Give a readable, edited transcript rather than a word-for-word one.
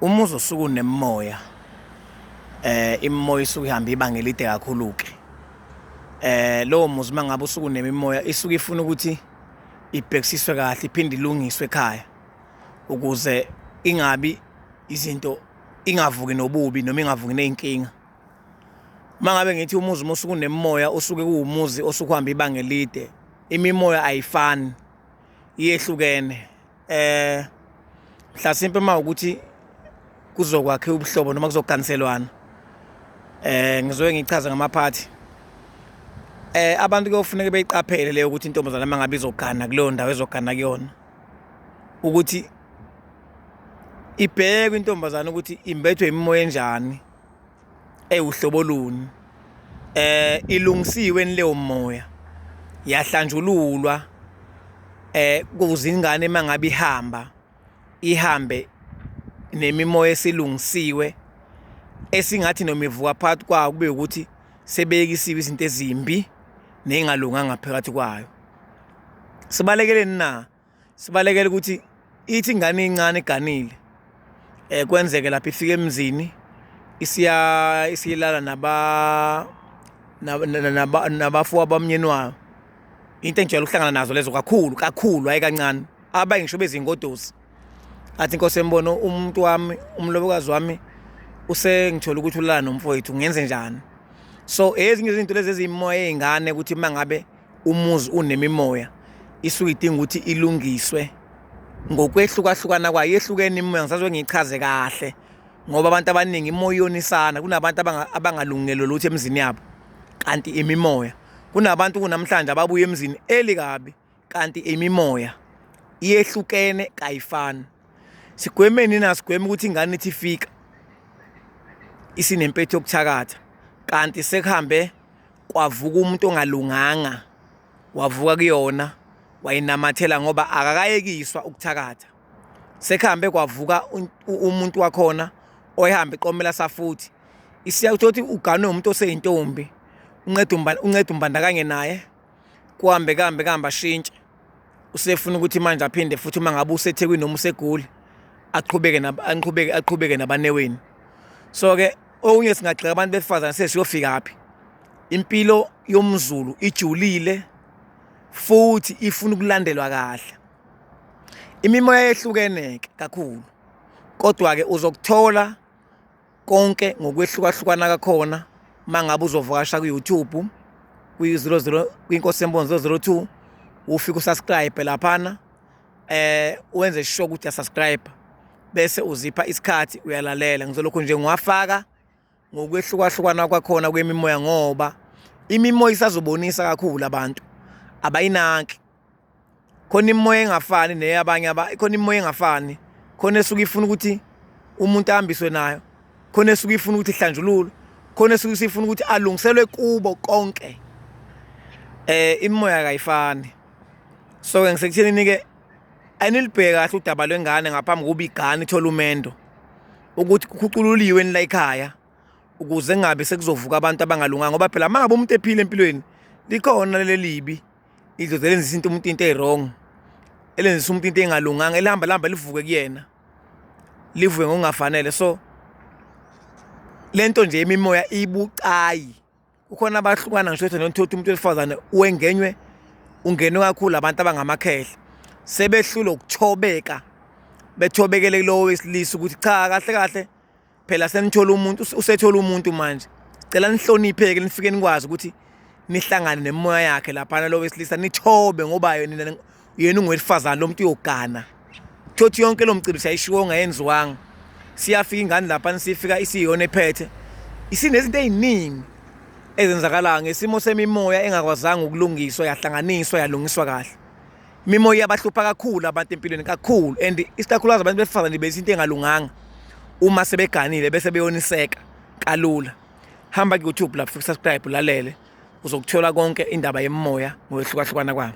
Umuzi osuke unemoya imimoya isuke ihamba ibanga elide kakhulu ke lowo muzi mangabe usuke unemimoya isuke ifuna ukuthi ibhekisiswe kahle iphinde ilungiswe ekhaya ukuze ingabi izinto ingavuki nobubi noma ingavuki nezinkinga. Mangabe ngithi umuzi musuke unemoya usuke kuwumuzi osuke uhamba ibanga elide imimoya ayifani iyehlukene mhlasimpe mawukuthi kuzokwakhe ubuhlobo noma kuzoganselwana ngizoke ngichaza ngamaphathi abantu kuyofuneka beyiqaphele leyo ukuthi intombazana mangabe izogana kuleyo ndawo ezogana kuyona ukuthi ibheke intombazana ukuthi imbethwe imimoya enjani uhlobo luni ilungisiwe leyo moya yahlanjululwa kuze ingane mangabe ihambe nemimoya esilungisiwe esingathi noma ivuka phakathi kwayo kube ukuthi sebeyekisiwe izinto ezimbi nezingalunganga phakathi kwayo. Sibalekele ukuthi ithi ingane incane eganile kwenzeke lapha ifike emzini isiyalala nabafuwa bamnyeni wayo into enjalo uhlangana nazo lezo kakhulu hayi kancane abayingisho bezingodosi athi inkosi embono umuntu wami umlobokazi wami usengithola ukuthi ulala nomfowethu ngenze njani. So ezinye izinto lezi ezimoya ezingane ukuthi mangabe umuzi unemimoya isuke idinga ukuthi ilungiswe ngokwehlukahlukana kwayo yehlukene imimoya ngisazwe ngichaze kahle ngoba abantu abaningi imoya yonisana kunabantu abangalungelo lutho emzini yabo kanti imimoya kunabantu kunamhlanje ababuye emzini elikabi kanti imimoya iyehlukene kayifani. Sigwemeni nasigweme ukuthi ingane ithi ifika isinempetho yokuthakatha kanti sekuhambe kwavuka umuntu ongalunganga wavuka kuyona wayinamathela ngoba akakayekiswa ukuthakatha. Sekuhambe kwavuka umuntu wakhona oyihamba iqomela safuthi isiyawuthi ugane umuntu oseyintombi unceda umbandakanye naye kuhambe ashintshe usefuna ukuthi manje aphinde futhi mangabe useThekwini noma useGoli aqhubeke nabaneweni. So ke okunye singagxeka abantu besifazane sesiyofika aphi impilo yomZulu ijulile futhi ifuna ukulandelwa kahle imimoya yehlukene kakhulu kodwa ke uzokuthola konke ngokwehlukahlukana kakhona mangabe uzovakasha ku-YouTube kwi-00 kwinkosi embono 002 ufika usubscribe laphana wenze sure ukuthi subscribe bese uzipha isikhathi uyalalela ngizolokho nje ngiwafaka ngokwehlukahlukana kwakhona kwemimoya ngoba imimoya isazobonisa kakhulu abantu abayinaki khona imimoya engafani neyabanye khona imimoya engafani khona esuka ifuna ukuthi umuntu ahambiswe nayo khona esuka ifuna ukuthi ihlanjululwe khona esuka ifuna ukuthi alungiselwe kubo konke imimoya kayifani. So ngisekutheni ke anilibheke kahle udaba lwengane ngaphambi kokuba igane ithola umendo ukuthi kukhucululiwe la ekhaya ukuze ngabe sekuzovuka abantu abangalunganga ngoba phela mangabe umuntu ephila empilweni likhona lelibi idlozi lenzisa into umuntu into ewrong elenzisa umuntu into engalunganga elihamba livuke kuyena livuke ngokungafanele. So lento nje imimoya ibucayi kukhona abahlukana ngisho nokuthi umuntu wesifazane ungenwe kakhulu abantu abangamakhehle sebehlule ukuthobeka bethobekele kulowo wesilisa ukuthi cha kahle phela senithola umuntu usethola umuntu manje sicela nihlonipheke nifike nikwazi ukuthi nihlangane nemoya yakhe lapha lo wesilisa nithobe ngoba yena ungowesifazane lo muntu uyogana thothi yonke lo mcimbi siyayishiwo ngayenziwanga siyafika ingane lapha nisifika isiyona ephethe isinezinto eziningi ezenzakala ngesimo semimoya engakwazanga ukulungiswa yahlanganiswa yalungiswa kahle. Imimoya yabahlupha kakhulu abantu empilweni kakhulu and isikakhulukazi abantu besifazane bese into engalunganga uma sebeganile bese beyoniseka kalula. Hamba ku-YouTube lapho subscribe ulalele uzokuthola konke indaba yemimoya ngokwehlukahlukana kwayo.